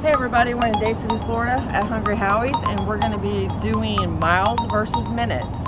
Hey everybody, we're in Dade City, Florida at Hungry Howie's, and we're going to be doing miles versus minutes.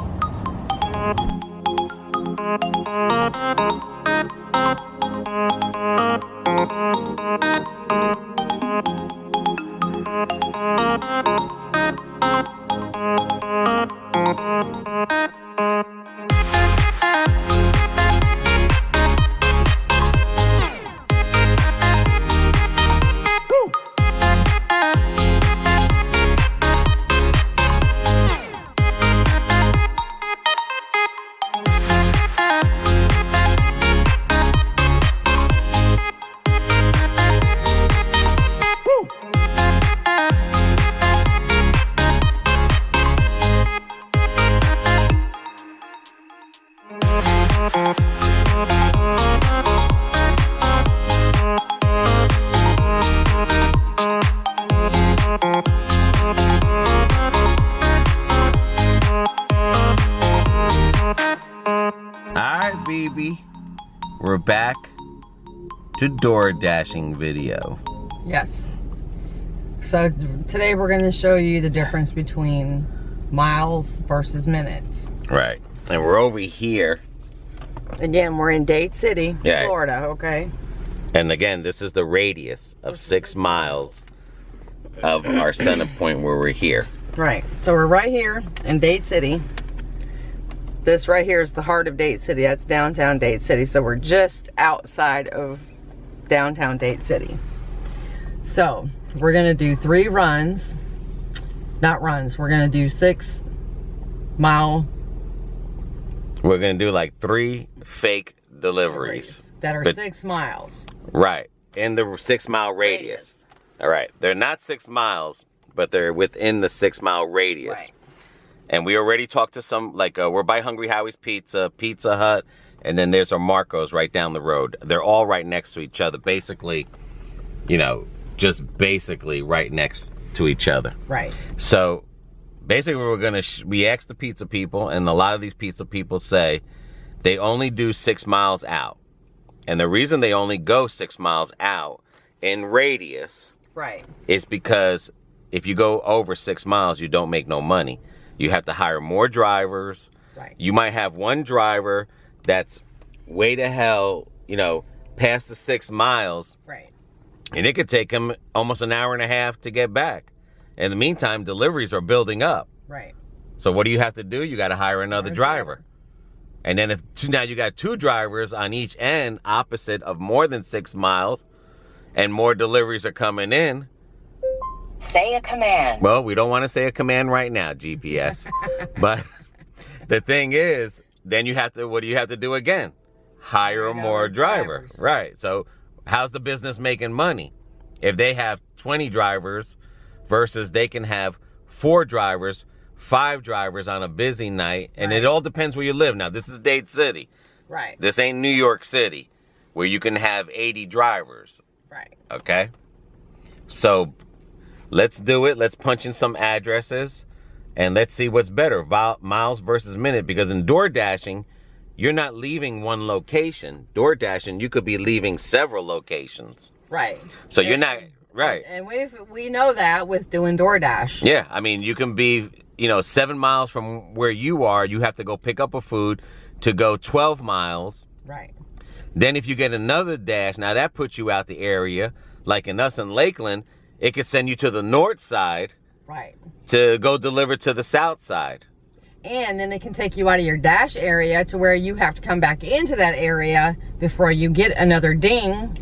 Alright, baby. We're back to DoorDashing video. Yes. So today we're going to show you the difference between miles versus minutes. Right. And we're over here. Again, we're in Dade City, Yeah. Florida, okay? And again, this is the radius of 6 miles of our center point where we're here. Right. So we're right here in Dade City. This right here is the heart of Dade City. That's downtown Dade City. So we're just outside of downtown Dade City. So we're gonna do 3 runs. Not runs. We're gonna do 6 mile. We're gonna do like 3 fake deliveries that are 6 miles. Right. In the 6 mile radius. All right. They're not 6 miles, but they're within the 6 mile radius. Right. And we already talked to some, like, we're by Hungry Howie's Pizza, Pizza Hut, and then there's our Marco's right down the road. They're all right next to each other, basically, you know, just basically right next to each other. Right. So, basically, we're gonna, we asked the pizza people, and a lot of these pizza people say they only do 6 miles out. And the reason they only go 6 miles out in radius is because if you go over 6 miles, you don't make no money. You have to hire more drivers. Right. You might have one driver that's way to hell, you know, past the 6 miles. Right. And it could take him almost an hour and a half to get back. In the meantime, deliveries are building up. Right. So what do you have to do? You got to hire another driver. And then now you got 2 drivers on each end opposite of more than 6 miles, and more deliveries are coming in. Say a command. Well, we don't want to say a command right now, GPS. But the thing is, then you have to, what do you have to do again? Hire more drivers. Right. So how's the business making money? If they have 20 drivers versus they can have 4 drivers, 5 drivers on a busy night. And it all depends where you live. Now, this is Dade City. Right. This ain't New York City where you can have 80 drivers. Right. Okay? So let's do it. Let's punch in some addresses and let's see what's better, miles versus minute. Because in DoorDashing, you're not leaving one location. DoorDashing, you could be leaving several locations. Right. So you're not, right. And we know that with doing DoorDash. Yeah, I mean, you can be, you know, 7 miles from where you are. You have to go pick up a food to go 12 miles. Right. Then if you get another dash, now that puts you out the area. Like in us in Lakeland, it could send you to the north side. Right. To go deliver to the south side. And then it can take you out of your dash area to where you have to come back into that area before you get another ding.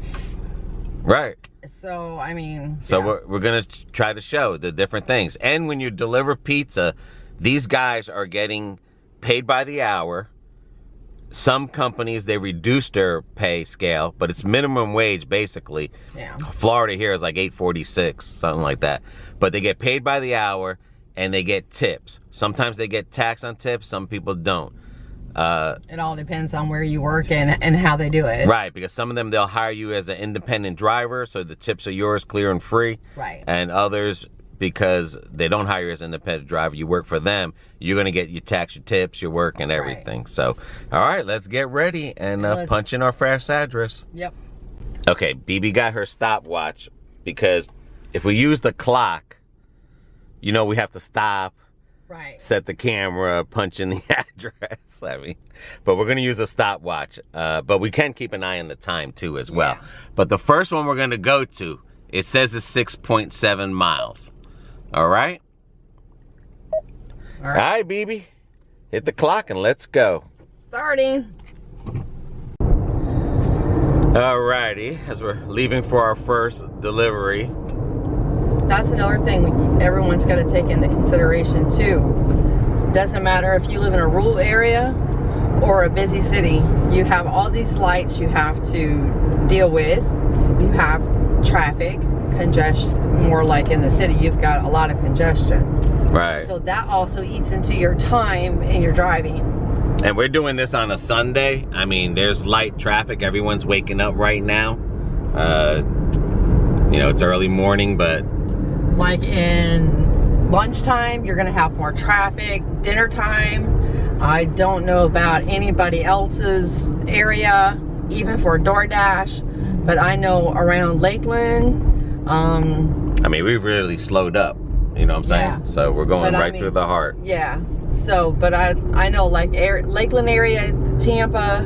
Right. So, I mean. So yeah. we're going to try to show the different things. And when you deliver pizza, these guys are getting paid by the hour. Some companies, they reduce their pay scale, but it's minimum wage basically. Yeah. Florida here is like $8.46, something like that. But they get paid by the hour and they get tips. Sometimes they get tax on tips, some people don't. It all depends on where you work and how they do it. Right, because some of them, they'll hire you as an independent driver, so the tips are yours clear and free. Right. And others, because they don't hire you as an independent driver, you work for them, you're going to get your tax, your tips, your work, and everything. Right. So, all right, let's get ready and punch in our fresh address. Yep. Okay, BB got her stopwatch because if we use the clock, you know, we have to stop, Right. set the camera, punch in the address. I mean, but we're going to use a stopwatch. But we can keep an eye on the time too as well. Yeah. But the first one we're going to go to, it says it's 6.7 miles. All right? All right, BB. Hit the clock and let's go. Starting. Alrighty, as we're leaving for our first delivery. That's another thing everyone's got to take into consideration too. Doesn't matter if you live in a rural area or a busy city. You have all these lights you have to deal with. You have traffic, congestion, more like in the city, you've got a lot of congestion. Right. So that also eats into your time in your driving. And we're doing this on a Sunday. I mean, there's light traffic. Everyone's waking up right now. You know, it's early morning, but... Like in lunchtime, you're gonna have more traffic. Dinner time, I don't know about anybody else's area, even for DoorDash, but I know around Lakeland, I mean, we've really slowed up, you know what I'm saying? Yeah. So we're going But I right mean, through the heart. Yeah, so, but I know like Lakeland area, Tampa,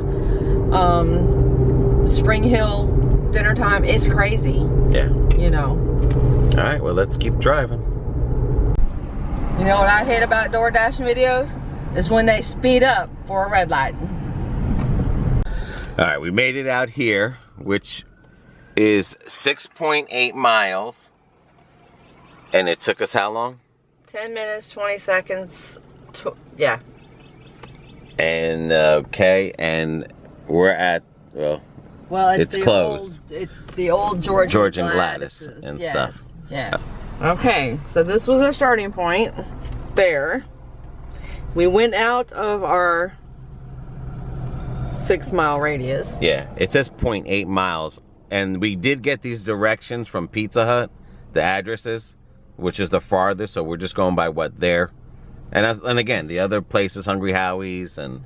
Spring Hill, dinner time, it's crazy. Yeah. You know. All right, well, let's keep driving. You know what I hate about DoorDash videos? Is when they speed up for a red light. All right, we made it out here, which is 6.8 miles. And it took us how long? 10 minutes, 20 seconds. Yeah. And, okay, and we're at, well, it's the closed. It's the old George and Gladys and yes. stuff. Yeah. Okay, so this was our starting point there. We went out of our 6-mile radius. Yeah, it says 0.8 miles. And we did get these directions from Pizza Hut, the addresses, which is the farthest. So we're just going by what they're. And again, the other places, Hungry Howie's and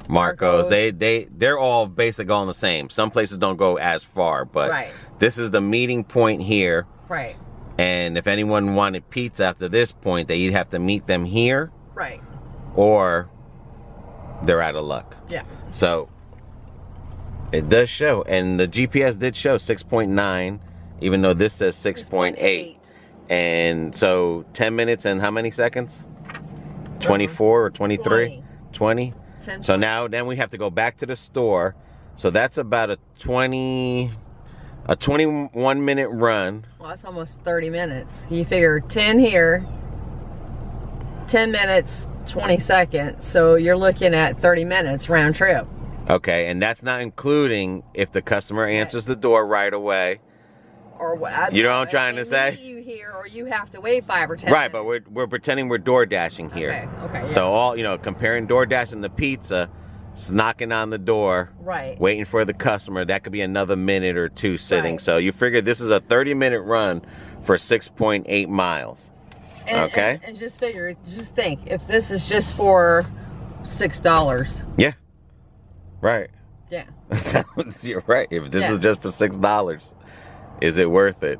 Marco's, they're all basically going the same. Some places don't go as far, but right. This is the meeting point here. Right. And if anyone wanted pizza after this point, they either have to meet them here. Right. Or they're out of luck. Yeah. So it does show, and the GPS did show 6.9, even though this says 6.8. And so 10 minutes and how many seconds? 24 or 23? 20. 10, So now then we have to go back to the store. So that's about a 21 minute run. Well, that's almost 30 minutes. You figure 10 here, 10 minutes, 20 seconds. So you're looking at 30 minutes round trip. Okay, and that's not including if the customer answers the door right away. Or what? You know what I'm trying to say? You here, or you have to wait 5 or 10 Right, minutes. but we're pretending we're door dashing here. Okay, yeah. So all, you know, comparing DoorDash and the pizza, it's knocking on the door, right. waiting for the customer. That could be another minute or two sitting. Right. So you figure this is a 30-minute run for 6.8 miles. Okay. And just figure, just think, if this is just for $6. Yeah. Right. Yeah. You're right. If this is just for $6, is it worth it?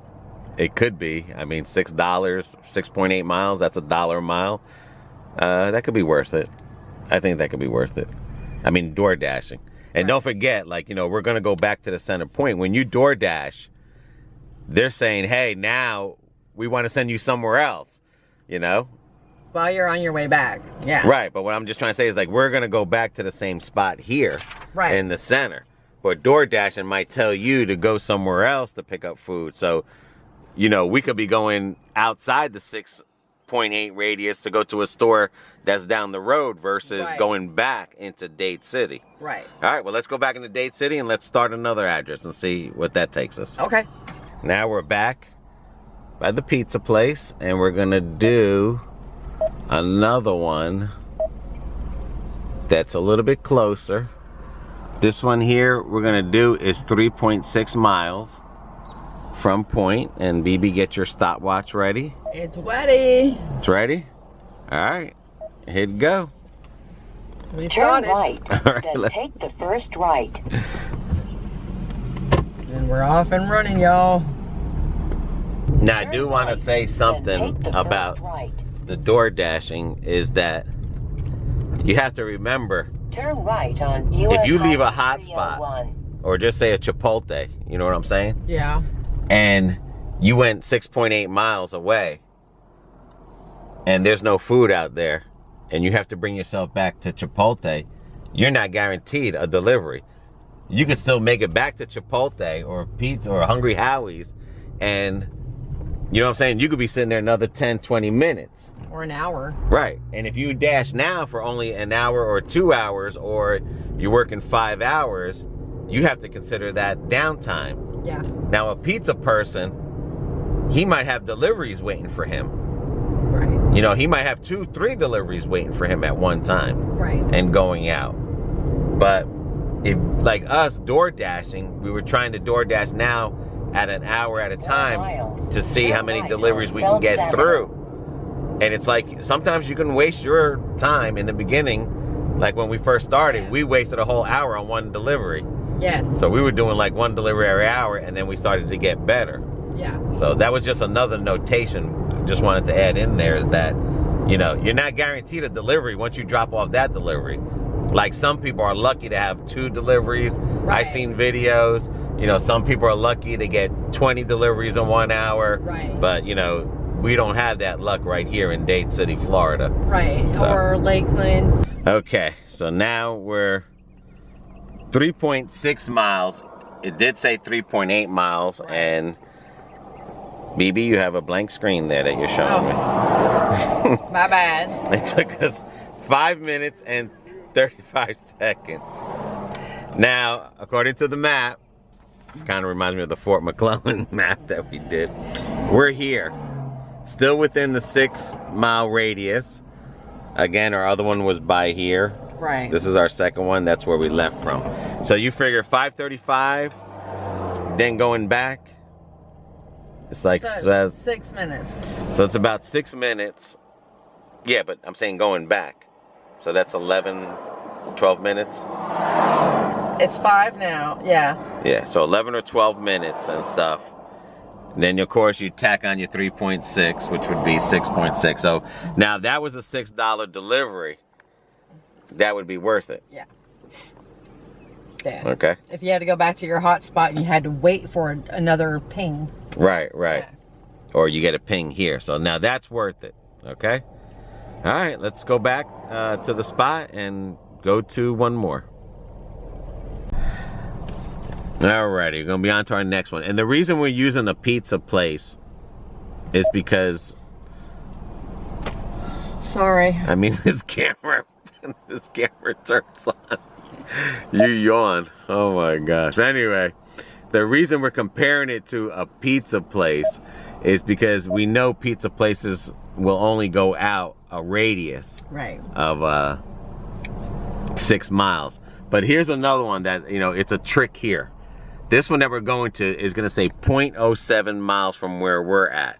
It could be. I mean, $6, 6.8 miles, that's $1 a mile. That could be worth it. I think that could be worth it. I mean, door dashing. And don't forget, like, you know, we're going to go back to the center point. When you door dash, they're saying, hey, now we want to send you somewhere else, you know? While you're on your way back. Yeah. Right. But what I'm just trying to say is, like, we're going to go back to the same spot here in the center. But door dashing might tell you to go somewhere else to pick up food. So, you know, we could be going outside the 6.8 radius to go to a store that's down the road versus going back into Dade City. Right. All right, well, let's go back into Dade City and let's start another address and see what that takes us. Okay. Now we're back by the pizza place and we're going to do another one that's a little bit closer. This one here we're going to do is 3.6 miles from point. And BB, get your stopwatch ready. It's ready. It's ready? All right. Here we go. We Turn started. right, right, then take the first right. And we're off and running, y'all. Now, I Turn do want to right, say then something take the about first right. the door dashing is that you have to remember, Turn right on US if you leave a Highway hotspot 301. or just say a Chipotle, you know what I'm saying? Yeah. And you went 6.8 miles away and there's no food out there and you have to bring yourself back to Chipotle, you're not guaranteed a delivery. You could still make it back to Chipotle or Pizza or Hungry Howie's, and you know what I'm saying? You could be sitting there another 10, 20 minutes. Or an hour. Right. And if you dash now for only an hour or 2 hours, or you're working 5 hours, you have to consider that downtime. Yeah. Now, a pizza person, he might have deliveries waiting for him. Right. You know, he might have 2, 3 deliveries waiting for him at one time. Right. And going out. But if, like us, door dashing, we were trying to door dash now at an hour at a time to see how many deliveries we can get through. And it's like, sometimes you can waste your time in the beginning. Like when we first started, we wasted a whole hour on one delivery. Yes. So we were doing like one delivery every hour, and then we started to get better. Yeah. So that was just another notation. Just wanted to add in there is that, you know, you're not guaranteed a delivery once you drop off that delivery. Like some people are lucky to have 2 deliveries. Right. I've seen videos, you know, some people are lucky to get 20 deliveries in 1 hour. Right. But, you know, we don't have that luck right here in Dade City, Florida. Right. So. Or Lakeland. Okay, so now we're 3.6 miles. It did say 3.8 miles, Right. and BB, you have a blank screen there that you're showing me. My bad. It took us 5 minutes and 35 seconds. Now, according to the map, kind of reminds me of the Fort McClellan map that we did. We're here, still within the 6 mile radius. Again, our other one was by here. Right. This is our second one. That's where we left from. So you figure 5:35, then going back. It's like So 6 minutes. So it's about 6 minutes. Yeah, but I'm saying going back. So that's 11, 12 minutes. It's 5 now. Yeah. Yeah, so 11 or 12 minutes and stuff. And then, of course, you tack on your 3.6, which would be 6.6. So now that was a $6 delivery. That would be worth it. Yeah. Yeah. Okay. If you had to go back to your hotspot and you had to wait for another ping. Right, right. Yeah. Or you get a ping here. So now that's worth it. Okay. All right, let's go back to the spot and go to one more. Alrighty, we're gonna be on to our next one. And the reason we're using a pizza place is because, Sorry. I mean, this camera turns on. You yawn. Oh my gosh. Anyway, the reason we're comparing it to a pizza place is because we know pizza places will only go out a radius Right. of 6 miles. But here's another one that, you know, it's a trick here. This one that we're going to is going to say 0.07 miles from where we're at.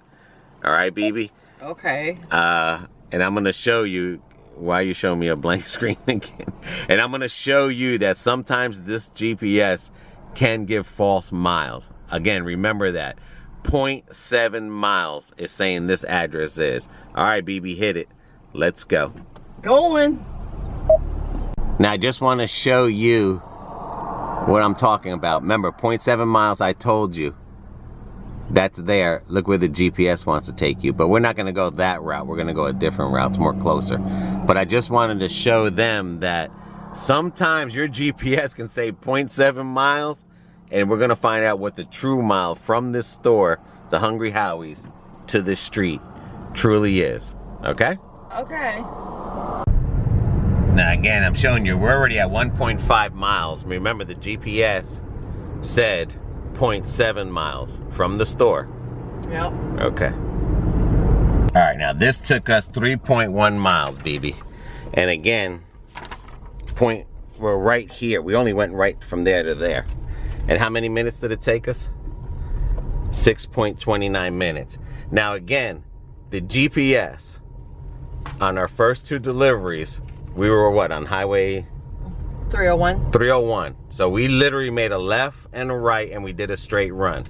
All right, BB? Okay. And I'm going to show you why you show me a blank screen again. And I'm going to show you that sometimes this GPS can give false miles. Again, remember that. 0.7 miles is saying this address is. All right, BB, hit it. Let's go. Going. Now, I just want to show you what I'm talking about. Remember, 0.7 miles, I told you. That's there. Look where the GPS wants to take you. But we're not going to go that route. We're going to go a different route. It's more closer. But I just wanted to show them that sometimes your GPS can say 0.7 miles. And we're going to find out what the true mile from this store, the Hungry Howie's, to this street truly is. Okay? Okay. Now again, I'm showing you, we're already at 1.5 miles. Remember, the GPS said 0.7 miles from the store. Yep. Okay. All right, now this took us 3.1 miles, BB. And again, we're right here. We only went right from there to there. And how many minutes did it take us? 6.29 minutes. Now again, the GPS on our first 2 deliveries, we were what, on highway 301. 301. So we literally made a left and a right and we did a straight run.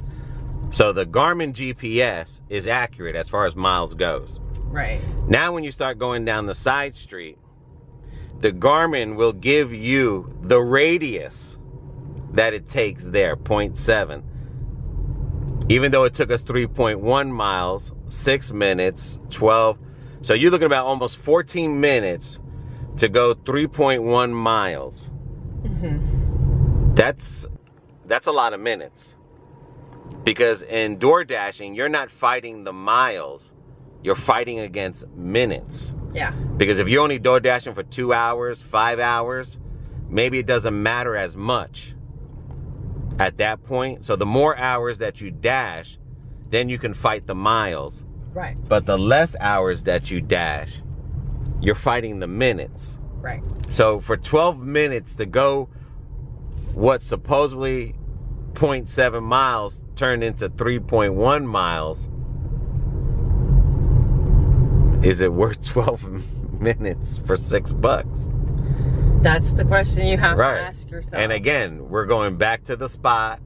So the Garmin GPS is accurate as far as miles goes. Right. Now when you start going down the side street, the Garmin will give you the radius that it takes there, 0.7. Even though it took us 3.1 miles, 6 minutes, 12. So you're looking about almost 14 minutes to go 3.1 miles. Mm-hmm. That's a lot of minutes. Because in DoorDashing, you're not fighting the miles. You're fighting against minutes. Yeah. Because if you're only DoorDashing for 2 hours, 5 hours, maybe it doesn't matter as much at that point. So the more hours that you dash, then you can fight the miles. Right. But the less hours that you dash, you're fighting the minutes. Right. So for 12 minutes to go what supposedly 0.7 miles turned into 3.1 miles, is it worth 12 minutes for $6? That's the question you have Right. to ask yourself. And again, we're going back to the spot,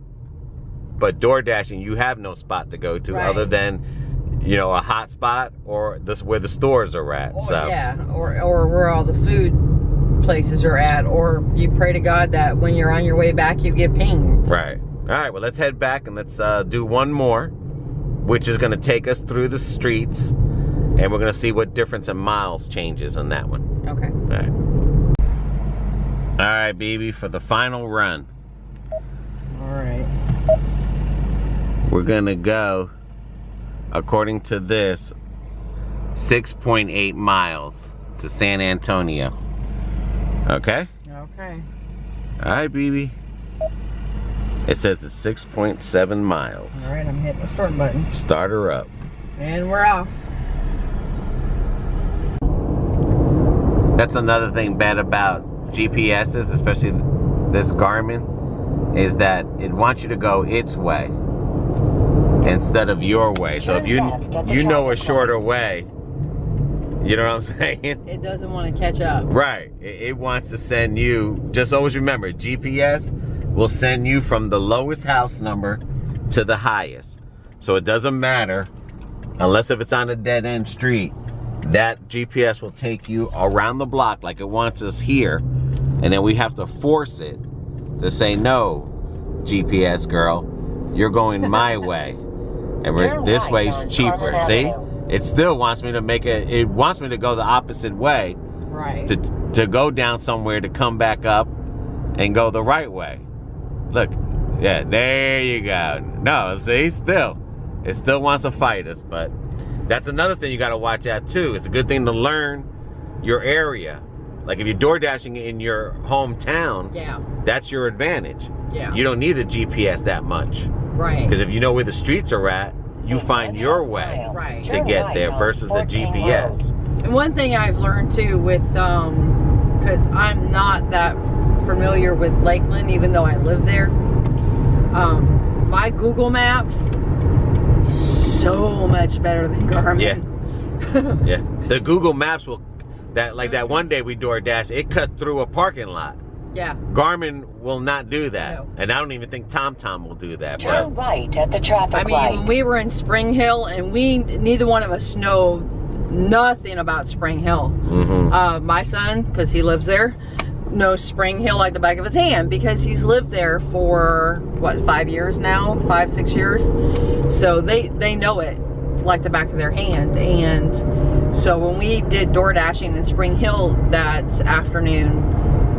but DoorDashing, you have no spot to go to Right. other than, you know, a hot spot or this where the stores are at. Or, So yeah, or where all the food places are at, or you pray to God that when you're on your way back, you get pinged. right. All right, well, let's head back and let's do one more, which is going to take us through the streets, and we're going to see what difference in miles changes on that one. Okay. All right, baby, for the final run, All right. we're going to go, according to this, 6.8 miles to San Antonio. Okay? Okay. All right, baby. It says it's 6.7 miles. All right, I'm hitting the start button. Start her up. And we're off. That's another thing bad about GPSs, especially this Garmin, is that it wants you to go its way instead of your way. So if you know a shorter way, you know what I'm saying? It doesn't want to catch up. Right. It wants to send you, just always remember, GPS will send you from the lowest house number to the highest. So it doesn't matter, unless if it's on a dead end street, that GPS will take you around the block like it wants us here. And then we have to force it to say, no, GPS girl, you're going my way. And this way's cheaper. See? It still wants me to it wants me to go the opposite way. Right. To go down somewhere to come back up and go the right way. Look, yeah, there you go. No, see, it still wants to fight us, but that's another thing you got to watch out too. It's a good thing to learn your area. Like if you're DoorDashing in your hometown, Yeah. that's your advantage. Yeah. You don't need the GPS that much. Right. Because if you know where the streets are at, you find your way Right. to get there versus the GPS. And one thing I've learned too with, because I'm not that familiar with Lakeland, even though I live there, my Google Maps is so much better than Garmin. Yeah. Yeah. The Google Maps will, that one day we DoorDash, it cut through a parking lot. Yeah. Garmin will not do that. No. And I don't even think TomTom will do that. Turn right at the traffic light. When we were in Spring Hill, and neither one of us know nothing about Spring Hill. Mm-hmm. My son, because he lives there, knows Spring Hill like the back of his hand because he's lived there for, what, 5 years now? 5, 6 years? So they know it like the back of their hand. And so when we did DoorDashing in Spring Hill that afternoon,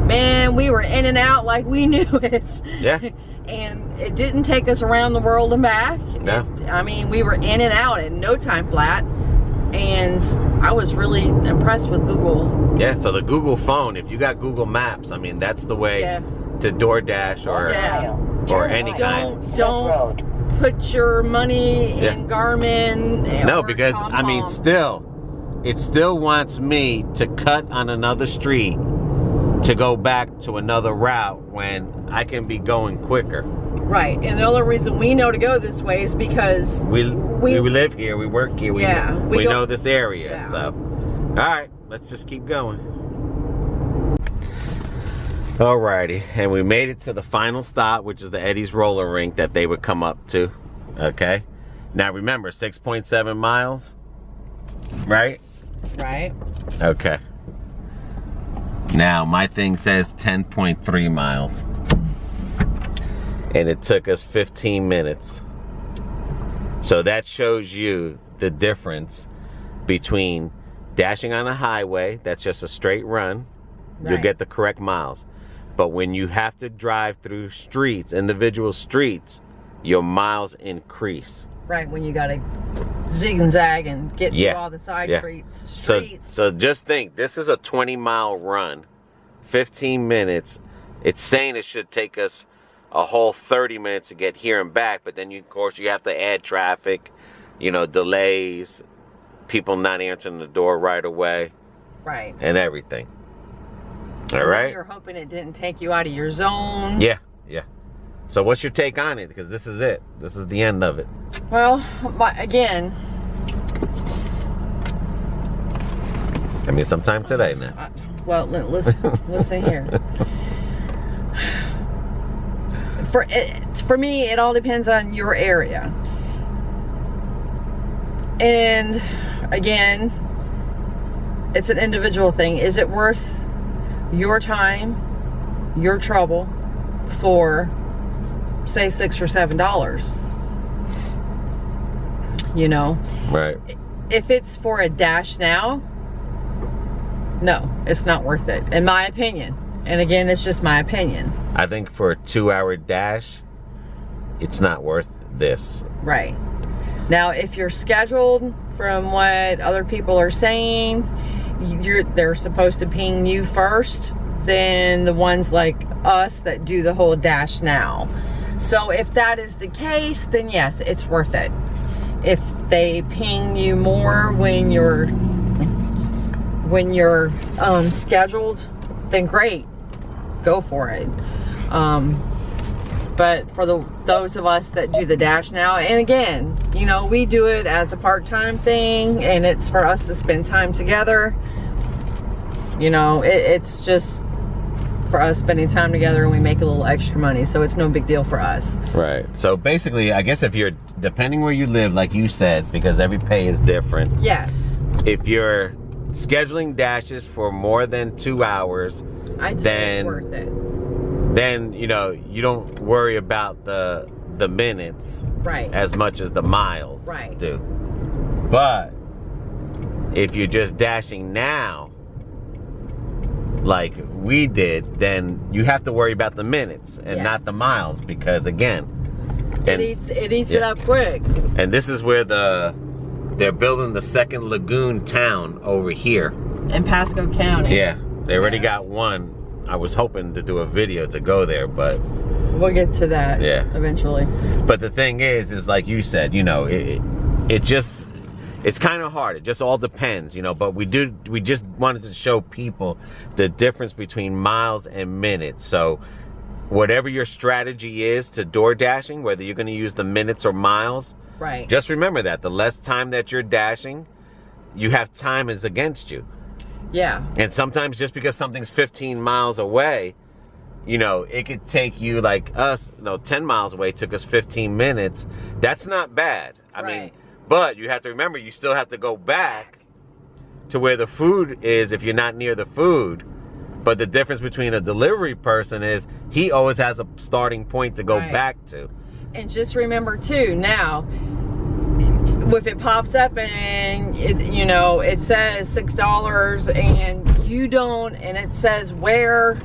man, we were in and out like we knew it. Yeah. And it didn't take us around the world and back. No. We were in and out in no time flat. And I was really impressed with Google. Yeah, so the Google phone, if you got Google Maps, that's the way to DoorDash or any kind. Don't put your money in Garmin. No, or because TomTom. it still wants me to cut on another street to go back to another route when I can be going quicker. Right, and the only reason we know to go this way is because we live here, we work here, we know this area. Yeah. So, all right, let's just keep going. Alrighty, and we made it to the final stop, which is the Eddie's roller rink that they would come up to. Okay. Now remember, 6.7 miles, right? Right. Okay. Now my thing says 10.3 miles. And it took us 15 minutes. So that shows you the difference between dashing on a highway, that's just a straight run, you'll Right. get the correct miles. But when you have to drive through streets, individual streets, your miles increase. Right, when you gotta zig and zag and get through Yeah. all the side Yeah. streets. So just think, this is a 20-mile run, 15 minutes. It's saying it should take us a whole 30 minutes to get here and back, but then of course you have to add traffic, you know, delays, people not answering the door right away, Right. and everything. All And then right. you're hoping it didn't take you out of your zone. Yeah, yeah. So what's your take on it? Because this is it. This is the end of it. Well, again, I mean, sometime today now. well, listen here. For me, it all depends on your area. And again, it's an individual thing. Is it worth your time, your trouble for, say, $6 or $7? You know? Right. If it's for a dash now, no, it's not worth it, in my opinion. And again, it's just my opinion. I think for a 2-hour dash, it's not worth this. Right. Now, if you're scheduled from what other people are saying, they're supposed to ping you first, then the ones like us that do the whole dash now. So if that is the case, then yes, it's worth it. If they ping you more when you're scheduled, then great, go for it. But for those of us that do the dash now, and again, you know, we do it as a part-time thing, and it's for us to spend time together. You know, it's just for us spending time together, and we make a little extra money, so it's no big deal for us. Right. So basically, I guess if you're, depending where you live, like you said, because every pay is different. Yes. If you're scheduling dashes for more than 2 hours, I'd say it's worth it. then, you know, you don't worry about the minutes Right. as much as the miles Right. do. But if you're just dashing now, like we did, then you have to worry about the minutes and Yeah. not the miles, because again, It eats it up quick. and this is where they're building the second lagoon town over here. In Pasco County. Yeah, they already Yeah. got one. I was hoping to do a video to go there, but We'll get to that eventually. But the thing is like you said, you know, it's kind of hard. It just all depends, you know, but we just wanted to show people the difference between miles and minutes. So whatever your strategy is to door dashing, whether you're going to use the minutes or miles, Right. just remember that the less time that you're dashing, you have time is against you. Yeah. And sometimes just because something's 15 miles away, you know, it could take you, like us, you know, 10 miles away took us 15 minutes. That's not bad. I mean, but you have to remember, you still have to go back to where the food is if you're not near the food. But the difference between a delivery person is he always has a starting point to go back to. And just remember too, now, if it pops up and it, you know, it says $6 and you don't, and it says where,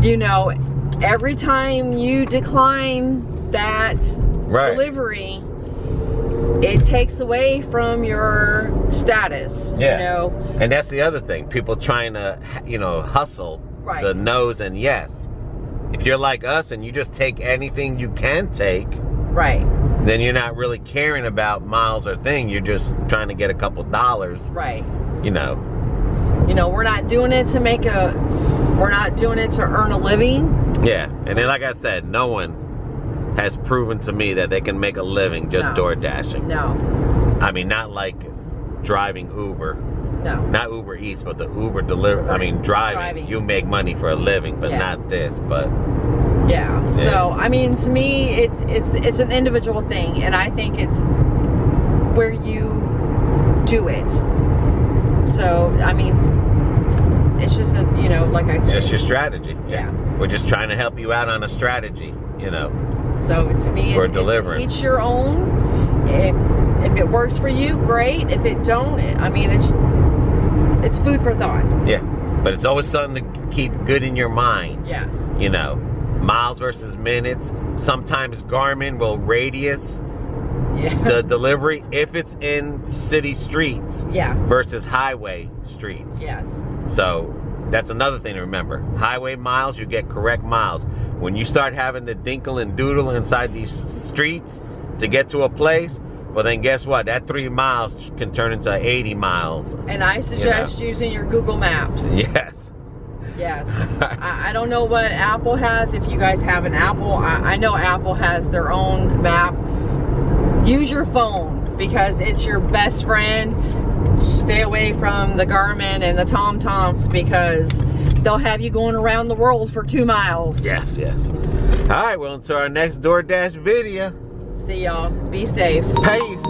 you know, every time you decline that delivery, it takes away from your status. You know, and that's the other thing. People trying to, you know, hustle the no's and yes. If you're like us and you just take anything you can take, then you're not really caring about miles or thing. You're just trying to get a couple dollars. You know. You know, we're not doing it to we're not doing it to earn a living. Yeah, and then like I said, no one has proven to me that they can make a living just door dashing. No. I mean, not like driving Uber. No. Not Uber Eats, but the Uber delivery. I mean, driving. You make money for a living, but not this. But Yeah. So I mean, to me, it's an individual thing, and I think it's where you do it. So I mean, it's just a, you know, like I said, just your strategy. Yeah. We're just trying to help you out on a strategy, you know. So to me, We're delivering. It's each your own. If it works for you, great. If it don't, I mean, it's food for thought. Yeah, but it's always something to keep good in your mind. Yes. You know, miles versus minutes. Sometimes Garmin will radius the delivery if it's in city streets versus highway streets. Yes. So that's another thing to remember. Highway miles, you get correct miles. When you start having to dinkle and doodle inside these streets to get to a place, well then guess what? That 3 miles can turn into 80 miles. And I suggest using your Google Maps. Yes. Yes. I don't know what Apple has. If you guys have an Apple, I know Apple has their own map. Use your phone because it's your best friend. Stay away from the Garmin and the TomToms because they'll have you going around the world for 2 miles. Yes, yes. All right, well, until our next DoorDash video. See y'all. Be safe. Peace.